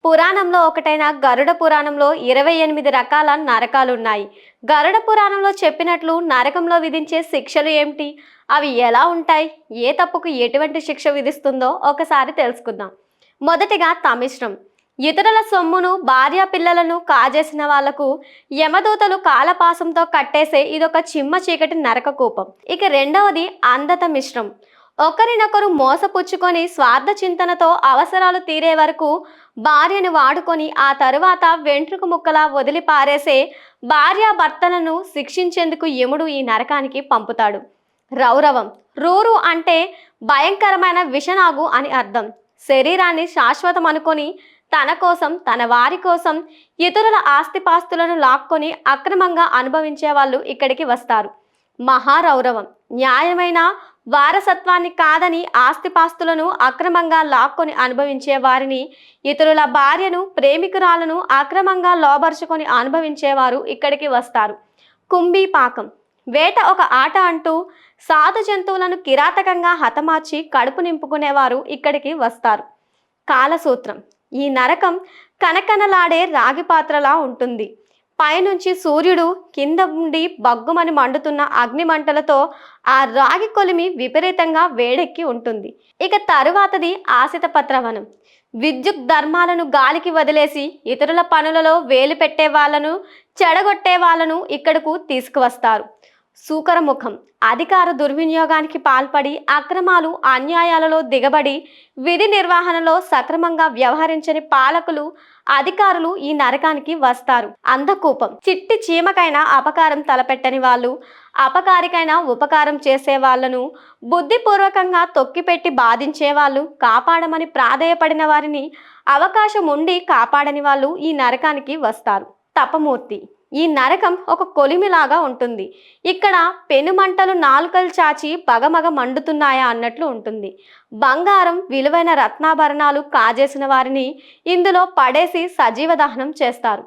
పురాణంలో ఒకటైన గరుడ పురాణంలో 28 రకాల నరకాలున్నాయి. గరుడ పురాణంలో చెప్పినట్లు నరకంలో విధించే శిక్షలు ఏమిటి? అవి ఎలా ఉంటాయి? ఏ తప్పుకు ఎటువంటి శిక్ష విధిస్తుందో ఒకసారి తెలుసుకుందాం. మొదటిగా తమిశ్రం. ఇతరుల సొమ్మును, భార్య పిల్లలను కాజేసిన వాళ్లకు యమదూతలు కాలపాసంతో కట్టేసే ఇదొక చిమ్మ చీకటి నరక కూపం. ఇక రెండవది అంధత మిశ్రం. ఒకరినొకరు మోసపుచ్చుకొని స్వార్థ చింతనతో అవసరాలు తీరే వరకు భార్యను వాడుకొని ఆ తరువాత వెంట్రుక ముక్కలా వదిలి పారేసే భార్యాభర్తలను శిక్షించేందుకు యముడు ఈ నరకానికి పంపుతాడు. రౌరవం. రూరు అంటే భయంకరమైన విషనాగు అని అర్థం. శరీరాన్ని శాశ్వతం అనుకొని తన కోసం, తన వారి కోసం ఇతరుల ఆస్తిపాస్తులను లాక్కొని అక్రమంగా అనుభవించే వాళ్ళు ఇక్కడికి వస్తారు. మహారౌరవం. న్యాయమైన వారసత్వాన్ని కాదని ఆస్తిపాస్తులను అక్రమంగా లాక్కొని అనుభవించే వారిని, ఇతరుల భార్యను, ప్రేమికురాలను అక్రమంగా లోబరుచుకొని అనుభవించేవారు ఇక్కడికి వస్తారు. కుంభీపాకం. వేట ఒక ఆట అంటూ సాధు జంతువులను కిరాతకంగా హతమార్చి కడుపు నింపుకునేవారు ఇక్కడికి వస్తారు. కాలసూత్రం. ఈ నరకం కనకనలాడే రాగి పాత్రలా ఉంటుంది. పైనుంచి సూర్యుడు, కింద ఉండి బగ్గుమని మండుతున్న అగ్ని మంటలతో ఆ రాగి కొలిమి విపరీతంగా వేడెక్కి ఉంటుంది. ఇక తరువాతది ఆశిత పత్రవనం. విద్యుత్ ధర్మాలను గాలికి వదిలేసి ఇతరుల పనులలో వేలు పెట్టే వాళ్ళను, చెడగొట్టే వాళ్ళను ఇక్కడకు తీసుకువస్తారు. సూకరముఖం. అధికార దుర్వినియోగానికి పాల్పడి అక్రమాలు, అన్యాయాలలో దిగబడి విధి నిర్వహణలో సక్రమంగా వ్యవహరించని పాలకులు, అధికారులు ఈ నరకానికి వస్తారు. అంధకూపం. చిట్టి చీమకైనా అపకారం తలపెట్టని వాళ్ళు, అపకారికైనా ఉపకారం చేసే వాళ్లను బుద్ధిపూర్వకంగా తొక్కిపెట్టి బాధించే వాళ్ళు, కాపాడమని ప్రాధేయపడిన వారిని అవకాశం ఉండి కాపాడని వాళ్ళు ఈ నరకానికి వస్తారు. తపమూర్తి. ఈ నరకం ఒక కొలిమిలాగా ఉంటుంది. ఇక్కడ పెనుమంటలు నాలుకలు చాచి పగమగ మండుతున్నాయా అన్నట్లు ఉంటుంది. బంగారం, విలువైన రత్నాభరణాలు కాజేసిన వారిని ఇందులో పడేసి సజీవ దహనం చేస్తారు.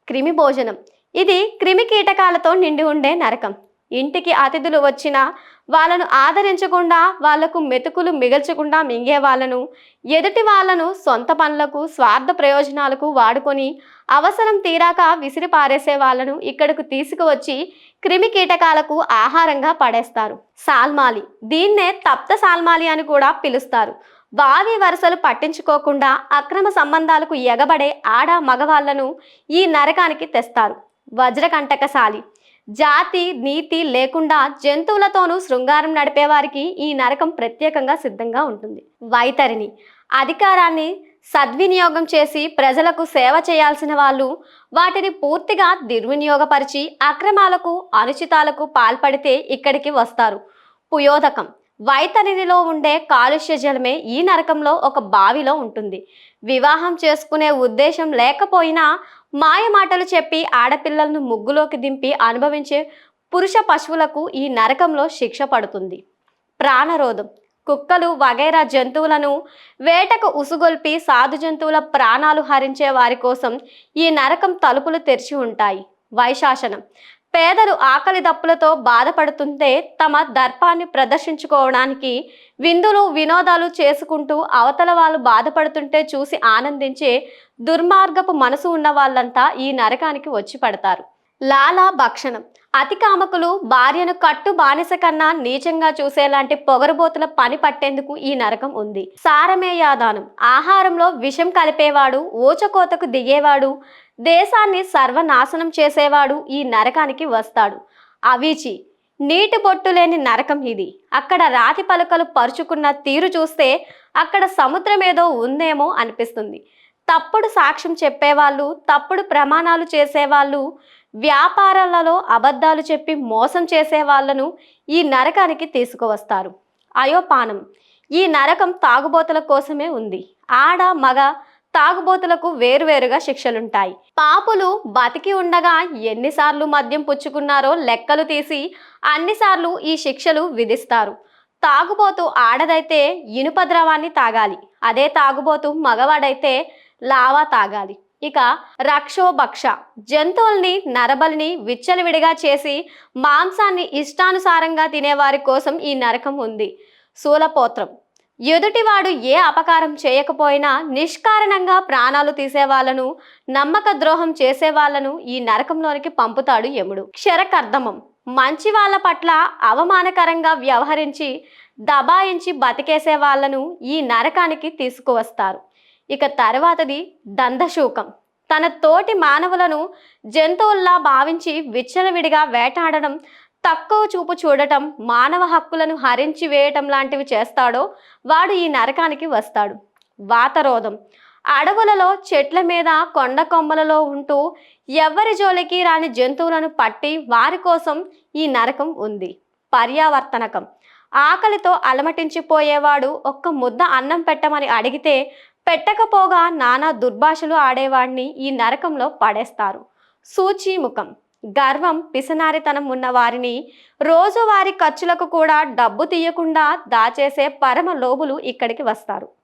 క్రిమి భోజనం. ఇది క్రిమి కీటకాలతో నిండి ఉండే నరకం. ఇంటికి అతిథులు వచ్చినా వాళ్ళను ఆదరించకుండా, వాళ్లకు మెతుకులు మిగల్చకుండా మింగే వాళ్ళను, ఎదుటి వాళ్లను సొంత పనులకు, స్వార్థ ప్రయోజనాలకు వాడుకొని అవసరం తీరాక విసిరి పారేసే వాళ్లను ఇక్కడకు తీసుకువచ్చి క్రిమి కీటకాలకు ఆహారంగా పడేస్తారు. సాల్మాలి. దీన్నే తప్త సాల్మాలి అని కూడా పిలుస్తారు. భావి వరుసలు పట్టించుకోకుండా అక్రమ సంబంధాలకు ఎగబడే ఆడ మగవాళ్లను ఈ నరకానికి తెస్తారు. వజ్రకంటకశాలి. జాతి నీతి లేకుండా జంతువులతోనూ శృంగారం నడిపేవారికి ఈ నరకం ప్రత్యేకంగా సిద్ధంగా ఉంటుంది. వైతరిణి. అధికారాన్ని సద్వినియోగం చేసి ప్రజలకు సేవ చేయాల్సిన వాళ్ళు వాటిని పూర్తిగా దుర్వినియోగపరిచి అక్రమాలకు, అనుచితాలకు పాల్పడితే ఇక్కడికి వస్తారు. పుయోదకం. వైతరిణిలో ఉండే కాలుష్య జలమే ఈ నరకంలో ఒక బావిలో ఉంటుంది. వివాహం చేసుకునే ఉద్దేశం లేకపోయినా మాయ మాటలు చెప్పి ఆడపిల్లలను ముగ్గులోకి దింపి అనుభవించే పురుష పశువులకు ఈ నరకంలో శిక్ష పడుతుంది. ప్రాణరోధం. కుక్కలు వగైరా జంతువులను వేటకు ఉసుగొల్పి సాధు జంతువుల ప్రాణాలు హరించే వారి కోసం ఈ నరకం తలుపులు తెరిచి ఉంటాయి. వైశాసనం. పేదలు ఆకలి దప్పులతో బాధపడుతుంటే తమ దర్పాన్ని ప్రదర్శించుకోవడానికి విందులు, వినోదాలు చేసుకుంటూ అవతల వాళ్ళు బాధపడుతుంటే చూసి ఆనందించే దుర్మార్గపు మనసు ఉన్న వాళ్ళంతా ఈ నరకానికి వచ్చి పడతారు. లాలా భక్షణం. అతి కామకులు భార్యను కట్టు బానిస కన్నా నీచంగా చూసేలాంటి పొగరుబోతుల పని పట్టేందుకు ఈ నరకం ఉంది. సారమేయాదానం. ఆహారంలో విషం కలిపేవాడు, ఊచకోతకు దిగేవాడు, దేశాన్ని సర్వనాశనం చేసేవాడు ఈ నరకానికి వస్తాడు. అవీచి. నీటి బొట్టు లేని నరకం ఇది. అక్కడ రాతి పలకలు పరుచుకున్న తీరు చూస్తే అక్కడ సముద్రం ఏదో ఉందేమో అనిపిస్తుంది. తప్పుడు సాక్ష్యం చెప్పేవాళ్ళు, తప్పుడు ప్రమాణాలు చేసేవాళ్ళు, వ్యాపారాలలో అబద్ధాలు చెప్పి మోసం చేసే వాళ్ళను ఈ నరకానికి తీసుకువస్తారు. అయోపానం. ఈ నరకం తాగుబోతుల కోసమే ఉంది. ఆడ, మగ తాగుబోతులకు వేరువేరుగా శిక్షలుంటాయి. పాపులు బతికి ఉండగా ఎన్నిసార్లు మద్యం పుచ్చుకున్నారో లెక్కలు తీసి అన్నిసార్లు ఈ శిక్షలు విధిస్తారు. తాగుబోతు ఆడదైతే ఇనుప ద్రవాన్ని తాగాలి. అదే తాగుబోతు మగవాడైతే లావా తాగాలి. ఇక రక్షోభక్ష. జంతువుల్ని, నరబలిని విచ్చలవిడిగా చేసి మాంసాన్ని ఇష్టానుసారంగా తినేవారి కోసం ఈ నరకం ఉంది. శూలపోత్రం. ఎదుటివాడు ఏ అపకారం చేయకపోయినా నిష్కారణంగా ప్రాణాలు తీసేవాళ్లను, నమ్మక ద్రోహం చేసేవాళ్లను ఈ నరకంలోనికి పంపుతాడు యముడు. క్షరకర్దమం మంచి వాళ్ళ పట్ల అవమానకరంగా వ్యవహరించి దబాయించి బతికేసే వాళ్లను ఈ నరకానికి తీసుకువస్తారు. ఇక తర్వాతది దందశూకం. తన తోటి మానవులను జంతువుల్లా భావించి విచ్చలవిడిగా వేటాడడం, తక్కువ చూపు చూడటం, మానవ హక్కులను హరించి వేయటం లాంటివి చేస్తాడో వాడు ఈ నరకానికి వస్తాడు. వాతరోధం అడవులలో చెట్ల మీద కొండ కొమ్మలలో ఉంటూ ఎవ్వరి జోలికి రాని జంతువులను పట్టి వారి కోసం ఈ నరకం ఉంది. పర్యావర్తనకం ఆకలితో అలమటించిపోయేవాడు ఒక్క ముద్ద అన్నం పెట్టమని అడిగితే పెట్టకపోగా నానా దుర్భాషలు ఆడేవాడిని ఈ నరకంలో పడేస్తారు. సూచీముఖం గర్వం, పిసనారితనం ఉన్న వారిని రోజువారీ ఖర్చులకు కూడా డబ్బు తీయకుండా దాచేసే పరమ లోబులు ఇక్కడికి వస్తారు.